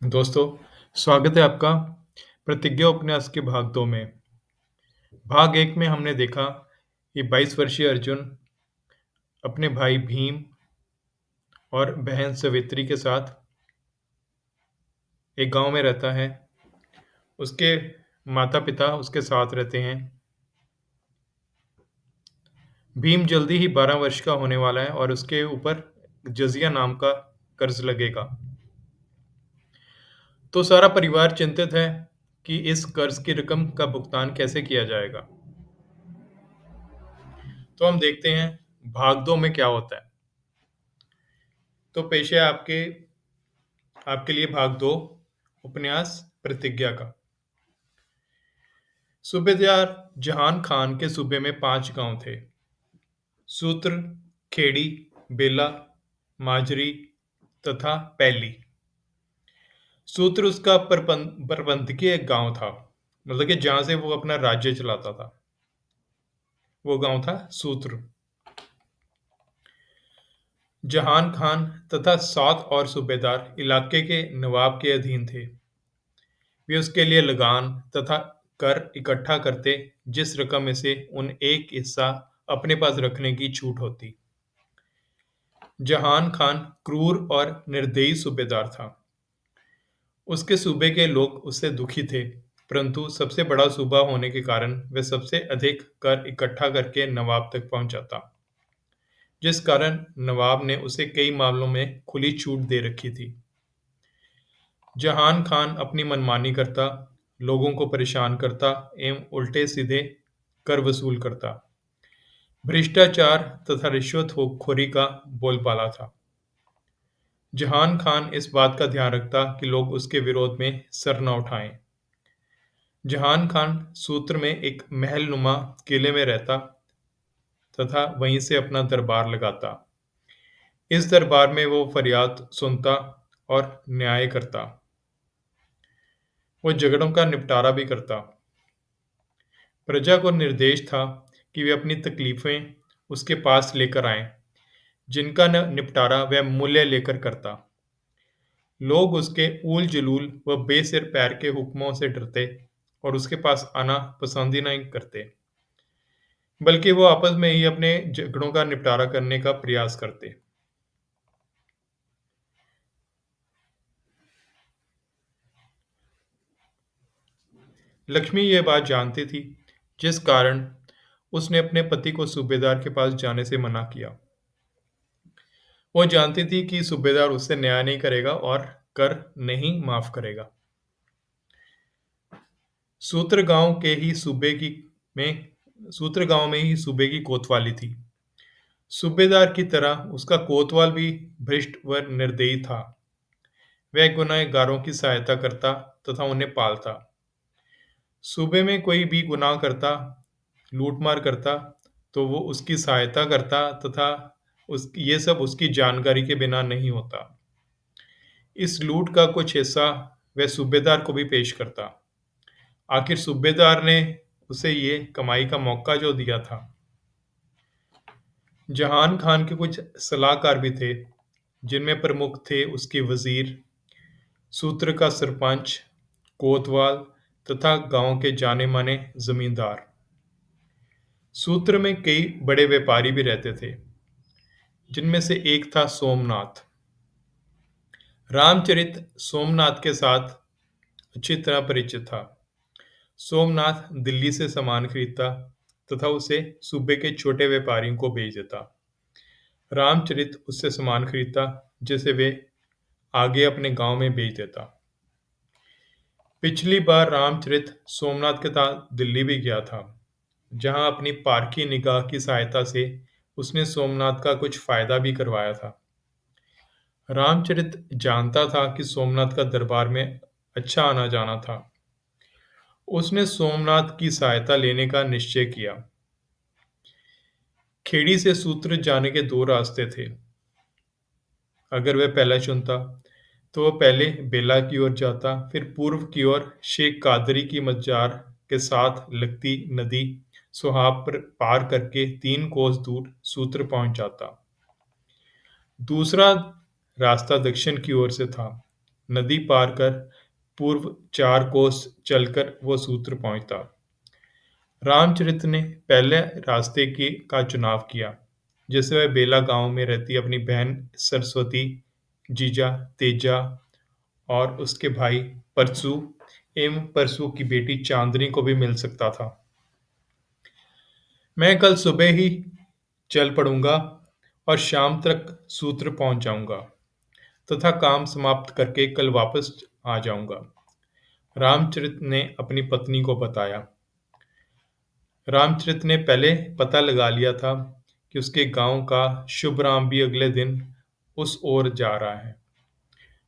दोस्तों, स्वागत है आपका प्रतिज्ञा उपन्यास के भाग 2 में। भाग 1 में हमने देखा कि 22 वर्षीय अर्जुन अपने भाई भीम और बहन सवित्री के साथ एक गांव में रहता है। उसके माता-पिता उसके साथ रहते हैं। भीम जल्दी ही 12 वर्ष का होने वाला है और उसके ऊपर जजिया नाम का कर्ज लगेगा। तो सारा परिवार चिंतित है कि इस कर्ज की रकम का भुगतान कैसे किया जाएगा। तो हम देखते हैं भाग 2 में क्या होता है। तो पेश है आपके लिए भाग 2 उपन्यास प्रतिज्ञा का। सूबेदार जहान खान के सूबे में 5 गांव थे। सूत्र, खेड़ी, बेला, माजरी तथा पैली। सूत्र उसका प्रबंधकीय एक गांव था, मतलब कि जहां से वो अपना राज्य चलाता था। वो गांव था सूत्र। जहान खान तथा 7 और सूबेदार इलाके के नवाब के अधीन थे। वे उसके लिए लगान तथा कर इकट्ठा करते, जिस रकम में से उन एक हिस्सा अपने पास रखने की छूट होती। जहान खान क्रूर और निर्दयी सूबेदार था। उसके सूबे के लोग उससे दुखी थे, परंतु सबसे बड़ा सूबा होने के कारण वह सबसे अधिक कर इकट्ठा करके नवाब तक पहुंचाता, जिस कारण नवाब ने उसे कई मामलों में खुली छूट दे रखी थी। जहान खान अपनी मनमानी करता, लोगों को परेशान करता एवं उल्टे सीधे कर वसूल करता। भ्रष्टाचार तथा रिश्वतखोरी का बोलबाला था। जहान खान इस बात का ध्यान रखता कि लोग उसके विरोध में सर न उठाएं। जहान खान सूत्र में एक महलनुमा किले में रहता तथा वहीं से अपना दरबार लगाता। इस दरबार में वो फरियाद सुनता और न्याय करता। वो झगड़ों का निपटारा भी करता। प्रजा को निर्देश था कि वे अपनी तकलीफें उसके पास लेकर आएं, जिनका निपटारा वह मूल्य लेकर करता। लोग उसके ऊल जलूल व बेसिर पैर के हुक्मों से डरते और उसके पास आना पसंद ही नहीं करते, बल्कि वो आपस में ही अपने झगड़ों का निपटारा करने का प्रयास करते। लक्ष्मी यह बात जानती थी, जिस कारण उसने अपने पति को सूबेदार के पास जाने से मना किया। वो जानती थी कि सूबेदार उससे न्याय नहीं करेगा और कर नहीं माफ करेगा। सूत्र गांव के ही सूबे की में सूत्र गांव में ही सूबे की कोतवाली थी। सूबेदार की तरह उसका कोतवाल भी भ्रष्ट व निर्दयी था। वह गुनहगारों की सहायता करता तथा उन्हें पालता। सूबे में कोई भी गुनाह करता, लूटमार करता, तो वो उसकी सहायता करता तथा ये सब उसकी जानकारी के बिना नहीं होता। इस लूट का कुछ हिस्सा वह सूबेदार को भी पेश करता। आखिर सूबेदार ने उसे ये कमाई का मौका जो दिया था। जहान खान के कुछ सलाहकार भी थे, जिनमें प्रमुख थे उसके वजीर, सूत्र का सरपंच, कोतवाल तथा गांव के जाने माने जमींदार। सूत्र में कई बड़े व्यापारी भी रहते थे, जिनमें से एक था सोमनाथ। रामचरित सोमनाथ के साथ अच्छी तरह परिचित था। सोमनाथ दिल्ली से सामान खरीदता तथा उसे सूबे के छोटे व्यापारियों को बेच देता। रामचरित उससे सामान खरीदता, जिसे वे आगे अपने गांव में बेच देता। पिछली बार रामचरित सोमनाथ के साथ दिल्ली भी गया था, जहां अपनी पारखी निगाह की सहायता से उसने सोमनाथ का कुछ फायदा भी करवाया था। रामचरित जानता था कि सोमनाथ का दरबार में अच्छा आना जाना था। उसने सोमनाथ की सहायता लेने का निश्चय किया। खेड़ी से सूत्र जाने के 2 रास्ते थे। अगर वह पहला चुनता तो वह पहले बेला की ओर जाता, फिर पूर्व की ओर शेख कादरी की मजार के साथ लगती नदी सोहाब पर पार करके 3 कोस दूर सूत्र पहुंच जाता। दूसरा रास्ता दक्षिण की ओर से था। नदी पार कर पूर्व 4 कोस चलकर वो सूत्र पहुंचा। रामचरित ने पहले रास्ते की का चुनाव किया, जिससे वह बेला गांव में रहती अपनी बहन सरस्वती, जीजा तेजा और उसके भाई परसू एवं परसू की बेटी चांदनी को भी मिल सकता था। मैं कल सुबह ही चल पड़ूंगा और शाम तक सूत्र पहुंच जाऊंगा तथा काम समाप्त करके कल वापस आ जाऊंगा, रामचरित ने अपनी पत्नी को बताया। रामचरित ने पहले पता लगा लिया था कि उसके गांव का शुभराम भी अगले दिन उस ओर जा रहा है।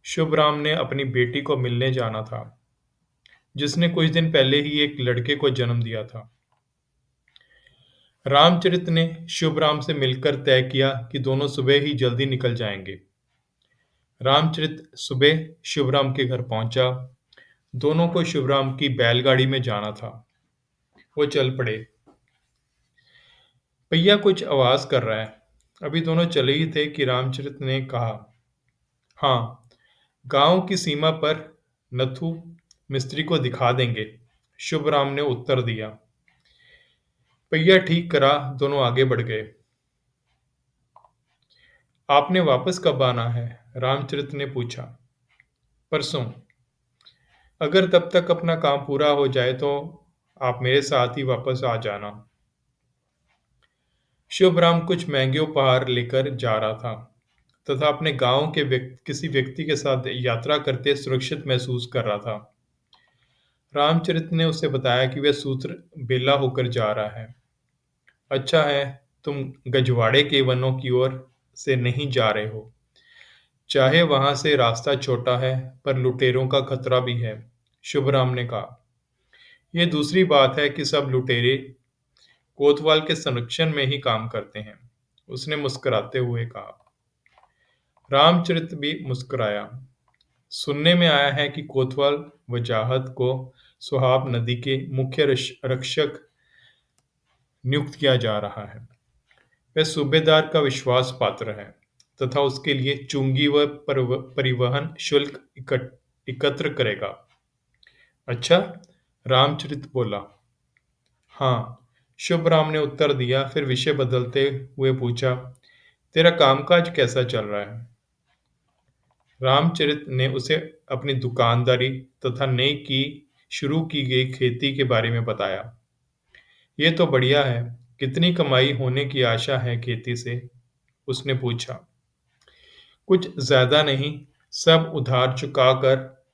शुभराम ने अपनी बेटी को मिलने जाना था, जिसने कुछ दिन पहले ही एक लड़के को जन्म दिया था। रामचरित ने शुभराम से मिलकर तय किया कि दोनों सुबह ही जल्दी निकल जाएंगे। रामचरित सुबह शुभराम के घर पहुंचा। दोनों को शुभराम की बैलगाड़ी में जाना था। वो चल पड़े। भैया कुछ आवाज कर रहा है। अभी दोनों चले ही थे कि रामचरित ने कहा, हाँ, गांव की सीमा पर नथु मिस्त्री को दिखा देंगे। शुभराम ने उत्तर दिया। भैया ठीक करा, दोनों आगे बढ़ गए। आपने वापस कब आना है? रामचरित ने पूछा। परसों। अगर तब तक अपना काम पूरा हो जाए तो आप मेरे साथ ही वापस आ जाना। शुभराम कुछ महंगे उपहार लेकर जा रहा था तथा अपने गांव के किसी व्यक्ति के साथ यात्रा करते सुरक्षित महसूस कर रहा था। रामचरित ने उसे बताया कि वह सूत्र बेला होकर जा रहा है। अच्छा है, तुम गजवाड़े के वनों की ओर से नहीं जा रहे हो। चाहे वहां से रास्ता छोटा है, पर लुटेरों का खतरा भी है, शुभराम ने कहा। यह दूसरी बात है कि सब लुटेरे कोतवाल के संरक्षण में ही काम करते हैं, उसने मुस्कुराते हुए कहा। रामचरित भी मुस्कुराया। सुनने में आया है कि कोतवाल वजाहत को सुहाब नदी के मुख्य रक्षक नियुक्त किया जा रहा है। वह सूबेदार का विश्वास पात्र है तथा उसके लिए चुंगी व परिवहन शुल्क एकत्र करेगा। अच्छा, रामचरित बोला। हाँ, शुभराम ने उत्तर दिया, फिर विषय बदलते हुए पूछा, तेरा कामकाज कैसा चल रहा है? रामचरित ने उसे अपनी दुकानदारी तथा नई की शुरू की गई खेती के बारे में बताया। ये तो बढ़िया है। कितनी कमाई होने की आशा है खेती से? उसने पूछा। कुछ ज्यादा नहीं, सब उधार चुकाकर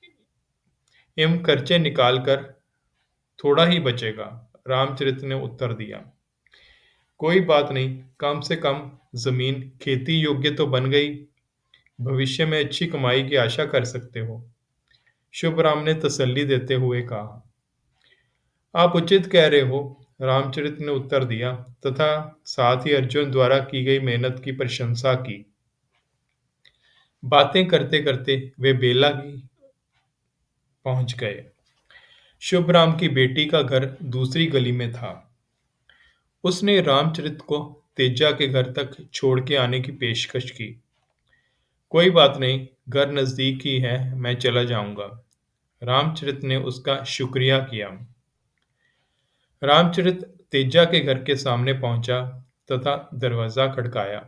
एवं खर्चे निकालकर थोड़ा ही बचेगा, रामचरित ने उत्तर दिया। कोई बात नहीं, कम से कम जमीन खेती योग्य तो बन गई। भविष्य में अच्छी कमाई की आशा कर सकते हो, शुभराम ने तसल्ली देते हुए कहा। आप उचित कह रहे हो, रामचरित ने उत्तर दिया तथा साथ ही अर्जुन द्वारा की गई मेहनत की प्रशंसा की। बातें करते करते वे बेला की पहुंच गए। शुभराम की बेटी का घर दूसरी गली में था। उसने रामचरित को तेजा के घर तक छोड़ के आने की पेशकश की। कोई बात नहीं, घर नजदीक ही है, मैं चला जाऊंगा, रामचरित ने उसका शुक्रिया किया। रामचरित तेजा के घर के सामने पहुंचा तथा दरवाजा खटकाया।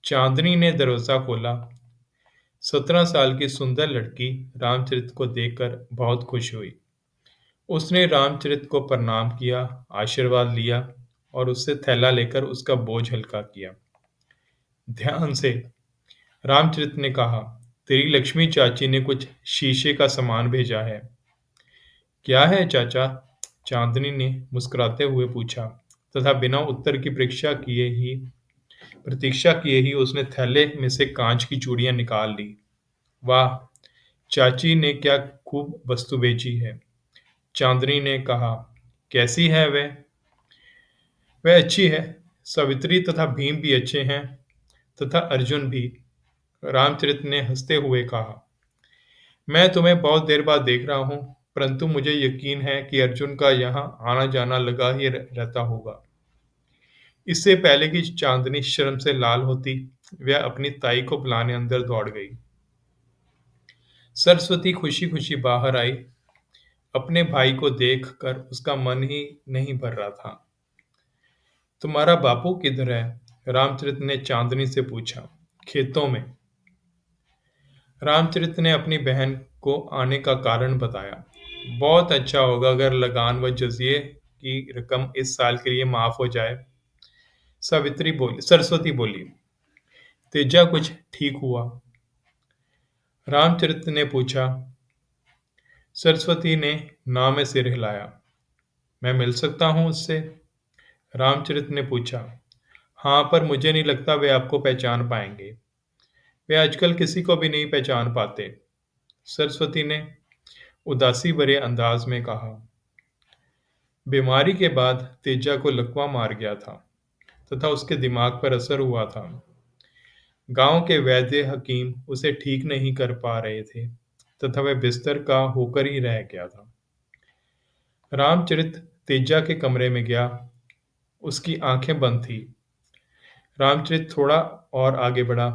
चांदनी ने दरवाजा खोला। 17 साल की सुंदर लड़की रामचरित को देखकर बहुत खुश हुई। उसने रामचरित को प्रणाम किया, आशीर्वाद लिया और उससे थैला लेकर उसका बोझ हल्का किया। ध्यान से, रामचरित ने कहा, तेरी लक्ष्मी चाची ने कुछ शीशे का सामान भेजा है। क्या है चाचा? चांदनी ने मुस्कुराते हुए पूछा तथा बिना उत्तर की प्रतीक्षा किए ही उसने थैले में से कांच की चूड़ियां निकाल ली। वाह, चाची ने क्या खूब वस्तु बेची है, चांदनी ने कहा। कैसी है वह? वह अच्छी है। सावित्री तथा भीम भी अच्छे हैं तथा अर्जुन भी, रामचरित ने हंसते हुए कहा। मैं तुम्हें बहुत देर बाद देख रहा हूं, परंतु मुझे यकीन है कि अर्जुन का यहाँ आना जाना लगा ही रहता होगा। इससे पहले कि चांदनी शर्म से लाल होती, वह अपनी ताई को बुलाने अंदर दौड़ गई। सरस्वती खुशी खुशी बाहर आई। अपने भाई को देखकर उसका मन ही नहीं भर रहा था। तुम्हारा बापू किधर है? रामचरित ने चांदनी से पूछा। खेतों में। रामचरित ने अपनी बहन को आने का कारण बताया। बहुत अच्छा होगा अगर लगान व जजिए की रकम इस साल के लिए माफ हो जाए। सरस्वती बोली। तेजा कुछ ठीक हुआ? रामचरित ने पूछा। सरस्वती ने ना में सिर हिलाया। मैं मिल सकता हूं उससे? रामचरित ने पूछा। हाँ, पर मुझे नहीं लगता वे आपको पहचान पाएंगे। वे आजकल किसी को भी नहीं पहचान पाते। सरस्वती ने उदासी भरे अंदाज में कहा। बीमारी के बाद तेजा को लकवा मार गया था तथा उसके दिमाग पर असर हुआ था। गांव के वैद्य हकीम उसे ठीक नहीं कर पा रहे थे तथा वह बिस्तर का होकर ही रह गया था। रामचरित तेजा के कमरे में गया। उसकी आंखें बंद थी। रामचरित थोड़ा और आगे बढ़ा।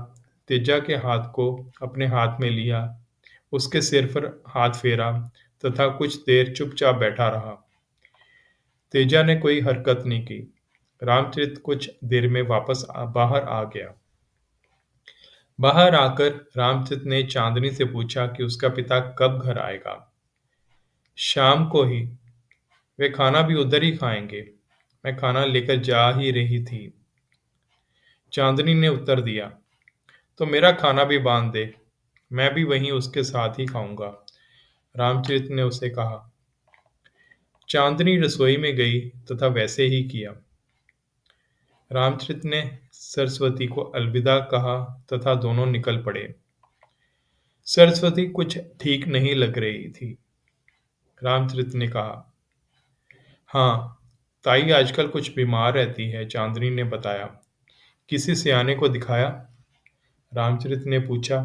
तेजा के हाथ को अपने हाथ में लिया, उसके सिर पर हाथ फेरा तथा कुछ देर चुपचाप बैठा रहा। तेजा ने कोई हरकत नहीं की। रामचरित कुछ देर में बाहर आ गया। बाहर आकर रामचरित ने चांदनी से पूछा कि उसका पिता कब घर आएगा। शाम को ही। वे खाना भी उधर ही खाएंगे। मैं खाना लेकर जा ही रही थी। चांदनी ने उत्तर दिया। तो मेरा खाना भी बांध दे, मैं भी वहीं उसके साथ ही खाऊंगा। रामचरित ने उसे कहा। चांदनी रसोई में गई तथा वैसे ही किया। रामचरित ने सरस्वती को अलविदा कहा तथा दोनों निकल पड़े। सरस्वती कुछ ठीक नहीं लग रही थी। रामचरित ने कहा। हाँ, ताई आजकल कुछ बीमार रहती है, चांदनी ने बताया। किसी सियाने को दिखाया? रामचरित ने पूछा।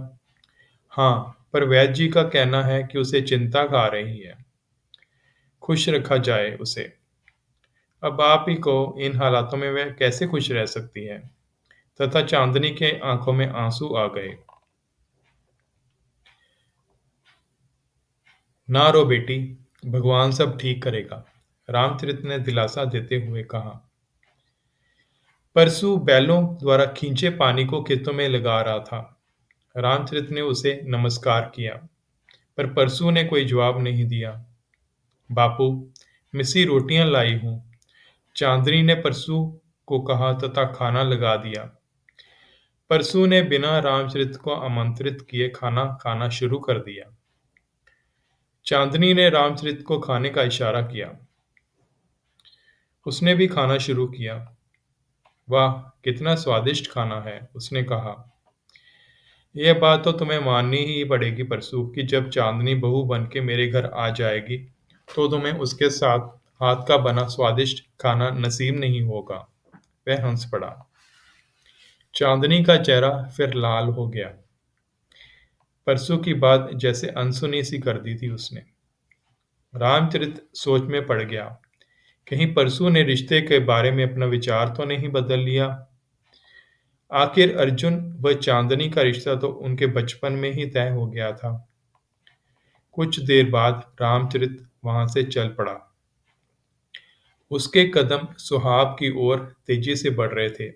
हाँ, पर वैद्य जी का कहना है कि उसे चिंता खा रही है। खुश रखा जाए उसे। अब आप ही को इन हालातों में वह कैसे खुश रह सकती है? तथा चांदनी के आंखों में आंसू आ गए। ना रो बेटी, भगवान सब ठीक करेगा, रामचरित ने दिलासा देते हुए कहा। परसू बैलों द्वारा खींचे पानी को खेतों में लगा रहा था। रामचरित ने उसे नमस्कार किया, पर परसू ने कोई जवाब नहीं दिया। बापू, मिसी रोटियां लाई हूं, चांदनी ने परसू को कहा तथा खाना लगा दिया। परसू ने बिना रामचरित को आमंत्रित किए खाना खाना शुरू कर दिया। चांदनी ने रामचरित को खाने का इशारा किया। उसने भी खाना शुरू किया। वाह, कितना स्वादिष्ट खाना है, उसने कहा। यह बात तो तुम्हें माननी ही पड़ेगी परसू कि जब चांदनी बहू बन के मेरे घर आ जाएगी तो तुम्हें उसके साथ हाथ का बना स्वादिष्ट खाना नसीब नहीं होगा। वह हंस पड़ा। चांदनी का चेहरा फिर लाल हो गया। परसू की बात जैसे अनसुनी सी कर दी थी उसने। रामचरित सोच में पड़ गया। कहीं परसू ने रिश्ते के बारे में अपना विचार तो नहीं बदल लिया। आखिर अर्जुन व चांदनी का रिश्ता तो उनके बचपन में ही तय हो गया था। कुछ देर बाद रामचरित वहां से चल पड़ा। उसके कदम सुहाग की ओर तेजी से बढ़ रहे थे।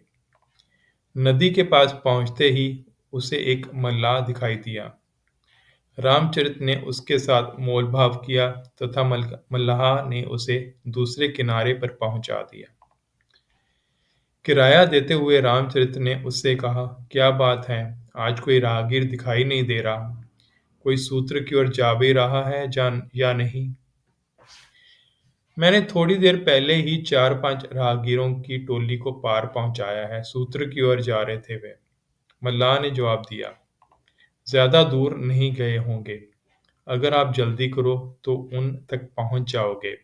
नदी के पास पहुंचते ही उसे एक मल्लाह दिखाई दिया। रामचरित ने उसके साथ मोलभाव किया तथा मल्लाह ने उसे दूसरे किनारे पर पहुंचा दिया। किराया देते हुए रामचरित ने उससे कहा, क्या बात है, आज कोई राहगीर दिखाई नहीं दे रहा? कोई सूत्र की ओर जा भी रहा है या नहीं? मैंने थोड़ी देर पहले ही 4-5 राहगीरों की टोली को पार पहुंचाया है, सूत्र की ओर जा रहे थे वे, मल्लाह ने जवाब दिया। ज्यादा दूर नहीं गए होंगे। अगर आप जल्दी करो तो उन तक पहुंच जाओगे।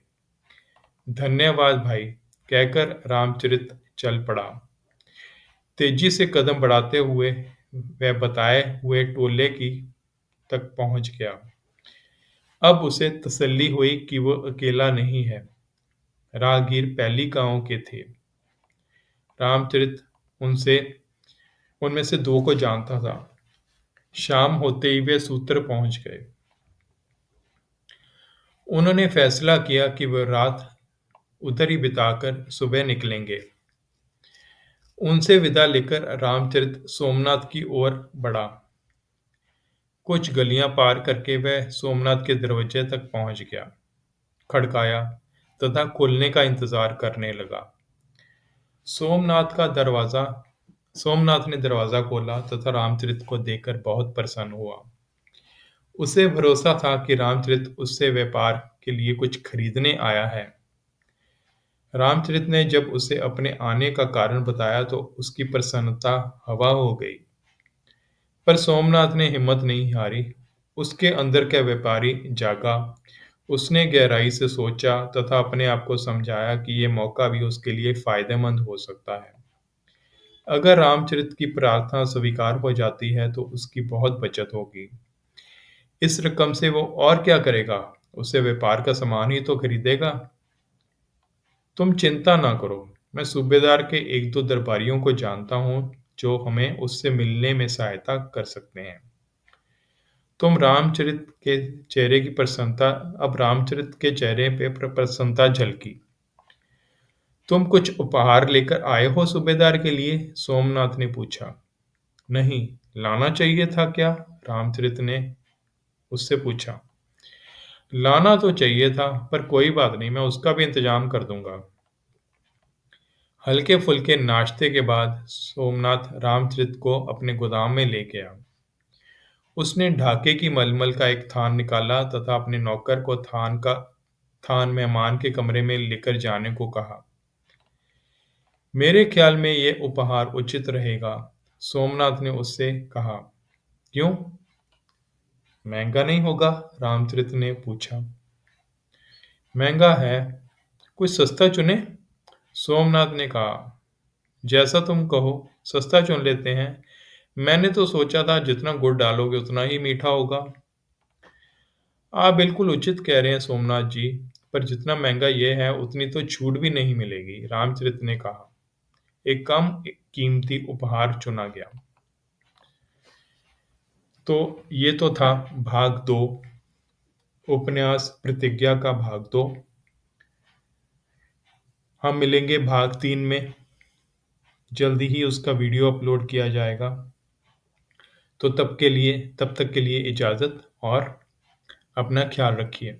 धन्यवाद भाई, कहकर रामचरित चल पड़ा। तेजी से कदम बढ़ाते हुए वह बताए हुए टोले की तक पहुंच गया। अब उसे तसल्ली हुई कि वो अकेला नहीं है। राहगीर पहली गांव के थे। रामचरित उनसे उनमें से 2 को जानता था। शाम होते ही वे सूत्र पहुंच गए। उन्होंने फैसला किया कि वह रात उधर ही बिताकर सुबह निकलेंगे। उनसे विदा लेकर रामचरित सोमनाथ की ओर बढ़ा। कुछ गलियां पार करके वह सोमनाथ के दरवाजे तक पहुंच गया, खड़काया तथा खुलने का इंतजार करने लगा। सोमनाथ का दरवाजा सोमनाथ ने दरवाजा खोला तथा रामचरित को देखकर बहुत प्रसन्न हुआ। उसे भरोसा था कि रामचरित उससे व्यापार के लिए कुछ खरीदने आया है। रामचरित ने जब उसे अपने आने का कारण बताया तो उसकी प्रसन्नता हवा हो गई। पर सोमनाथ ने हिम्मत नहीं हारी। उसके अंदर का व्यापारी जागा। उसने गहराई से सोचा तथा अपने आप को समझाया कि यह मौका भी उसके लिए फायदेमंद हो सकता है। अगर रामचरित की प्रार्थना स्वीकार हो जाती है तो उसकी बहुत बचत होगी। इस रकम से वो और क्या करेगा? उससे व्यापार का सामान ही तो खरीदेगा। तुम चिंता ना करो, मैं सूबेदार के एक दो दरबारियों को जानता हूँ जो हमें उससे मिलने में सहायता कर सकते हैं। तुम रामचरित के चेहरे की प्रसन्नता अब रामचरित के चेहरे पे प्रसन्नता झलकी। तुम कुछ उपहार लेकर आए हो सूबेदार के लिए? सोमनाथ ने पूछा। नहीं, लाना चाहिए था क्या? रामचरित ने उससे पूछा। लाना तो चाहिए था, पर कोई बात नहीं, मैं उसका भी इंतजाम कर दूंगा। हल्के फुल्के नाश्ते के बाद सोमनाथ रामचरित को अपने गोदाम में ले गया। उसने ढाके की मलमल का एक थान निकाला तथा अपने नौकर को थान मेहमान के कमरे में लेकर जाने को कहा। मेरे ख्याल में ये उपहार उचित रहेगा, सोमनाथ ने उससे कहा। क्यों? महंगा नहीं होगा? रामचरित ने पूछा। महंगा है, कुछ सस्ता चुने? सोमनाथ ने कहा। जैसा तुम कहो, सस्ता चुन लेते हैं। मैंने तो सोचा था जितना गुड़ डालोगे उतना ही मीठा होगा। आप बिल्कुल उचित कह रहे हैं सोमनाथ जी, पर जितना महंगा ये है उतनी तो छूट भी नहीं मिलेगी, रामचरित ने कहा। एक कम कीमती उपहार चुना गया। तो ये तो था भाग 2, उपन्यास प्रतिज्ञा का भाग 2। हम मिलेंगे भाग 3 में। जल्दी ही उसका वीडियो अपलोड किया जाएगा। तो तब तक के लिए इजाज़त और अपना ख्याल रखिए।